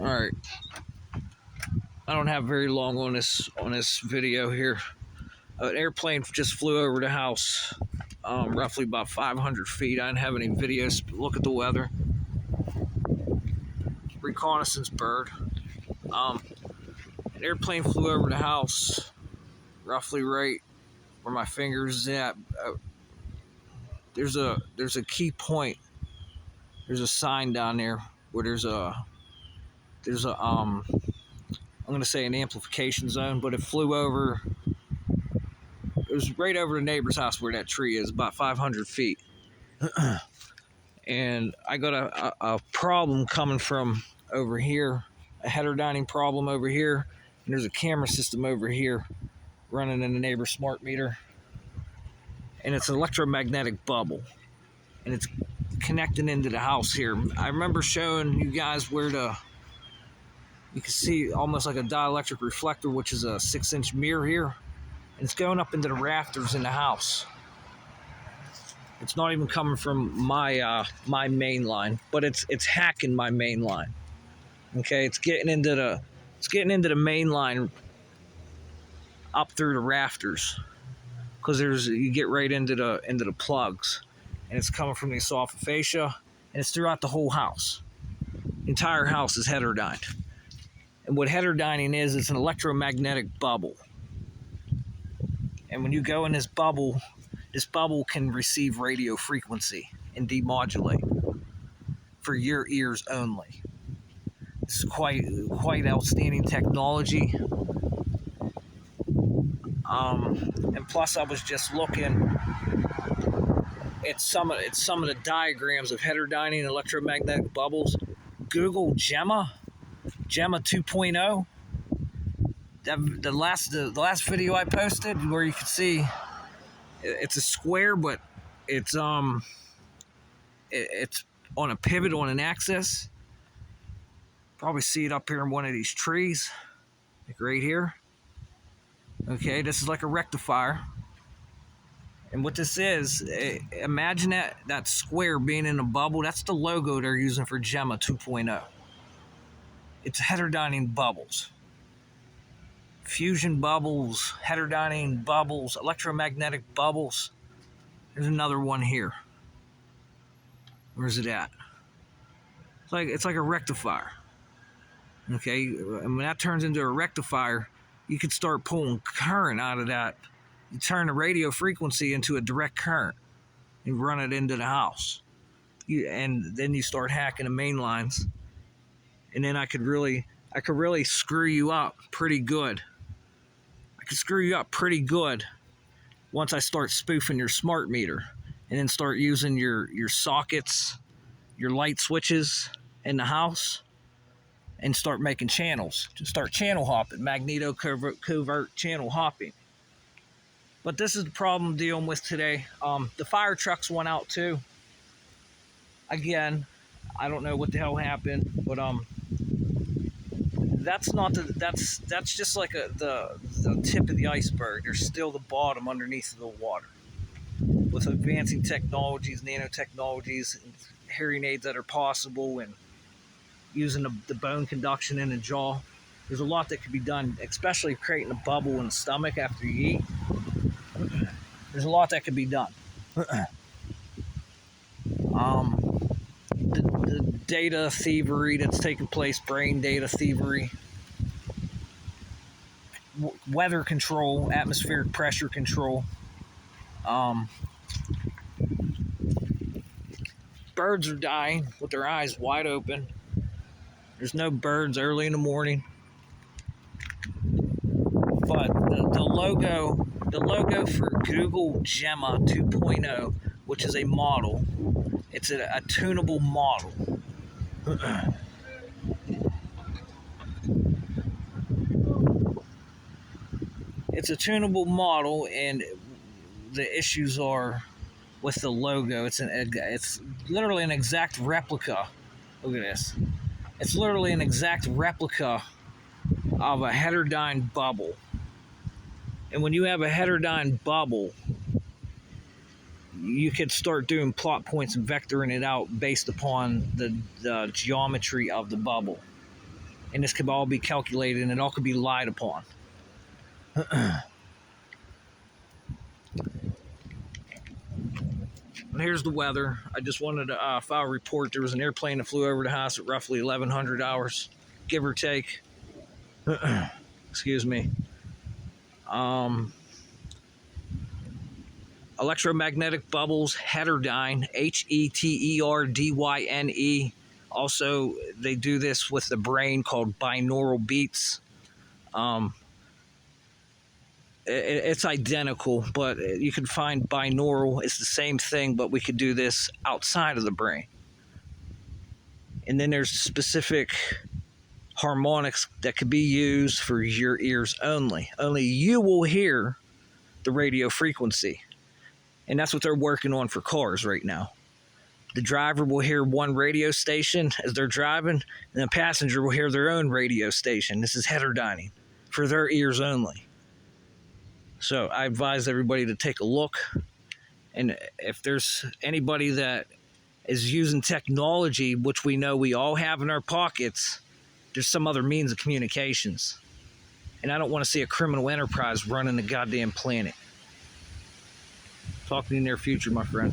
Alright, I don't have very long on this video here. An airplane just flew over the house, roughly about 500 feet. I didn't have any videos. Look at the weather. Reconnaissance bird. An airplane flew over the house, roughly right where my fingers is at. There's a key point. There's a sign down there where there's a I'm gonna say an amplification zone, but it flew over. It was right over the neighbor's house where that tree is, about 500 feet. And I got a problem coming from over here, a heterodyning problem over here, and there's a camera system over here running in the neighbor's smart meter. And it's an electromagnetic bubble, and it's connecting into the house here. I remember showing you guys where you can see almost like a dielectric reflector, which is a 6-inch mirror here, and it's going up into the rafters in the house. It's not even coming from my my main line, but it's hacking my main line. Okay, it's getting into the main line up through the rafters, because you get right into the plugs, and it's coming from the esophagia, and it's throughout the whole house. The entire house is heterodyned. And what heterodyning is, it's an electromagnetic bubble. And when you go in this bubble can receive radio frequency and demodulate for your ears only. This is quite outstanding technology. And plus, I was just looking at some of the diagrams of heterodyning electromagnetic bubbles. Google Gemma 2.0. The last video I posted, where you can see it's a square, but it's on a pivot on an axis. Probably see it up here in one of these trees, like right here. Okay, this is like a rectifier. And what this is, imagine that square being in a bubble. That's the logo they're using for Gemma 2.0. It's heterodyning bubbles. Fusion bubbles, heterodyning bubbles, electromagnetic bubbles. There's another one here. Where's it at? It's like a rectifier. Okay, and when that turns into a rectifier, you could start pulling current out of that. You turn the radio frequency into a direct current and run it into the house. And then you start hacking the main lines. And then I could really screw you up pretty good. I could screw you up pretty good once I start spoofing your smart meter, and then start using your sockets, your light switches in the house, and start making channels. Just start channel hopping, magneto covert channel hopping. But this is the problem I'm dealing with today. The fire trucks went out too. Again, I don't know what the hell happened, but that's just like the tip of the iceberg. There's still the bottom underneath the water. With advancing technologies, nanotechnologies, and hearing aids that are possible, and using the bone conduction in the jaw, there's a lot that could be done, especially creating a bubble in the stomach after you eat. There's a lot that could be done. The data thievery that's taking place, brain data thievery, weather control, atmospheric pressure control. Birds are dying with their eyes wide open. There's no birds early in the morning. But the logo for Google Gemma 2.0, which is a model, it's a tunable model. It's a tunable model, and the issues are with the logo. It's literally an exact replica. Look at this. It's literally an exact replica of a heterodyne bubble. And when you have a heterodyne bubble, you could start doing plot points and vectoring it out based upon the geometry of the bubble. And this could all be calculated and it all could be lied upon. And here's the weather. I just wanted to file a report. There was an airplane that flew over the house at roughly 1,100 hours, give or take. Excuse me. Electromagnetic bubbles, heterodyne, Heterdyne. Also, they do this with the brain called binaural beats. It's identical, but you can find binaural. It's the same thing, but we could do this outside of the brain. And then there's specific harmonics that could be used for your ears only. Only you will hear the radio frequency. And that's what they're working on for cars right now. The driver will hear one radio station as they're driving, and the passenger will hear their own radio station. This is heterodyning for their ears only. So I advise everybody to take a look. And if there's anybody that is using technology, which we know we all have in our pockets, there's some other means of communications. And I don't want to see a criminal enterprise running the goddamn planet. Talk to you in the near future, my friend.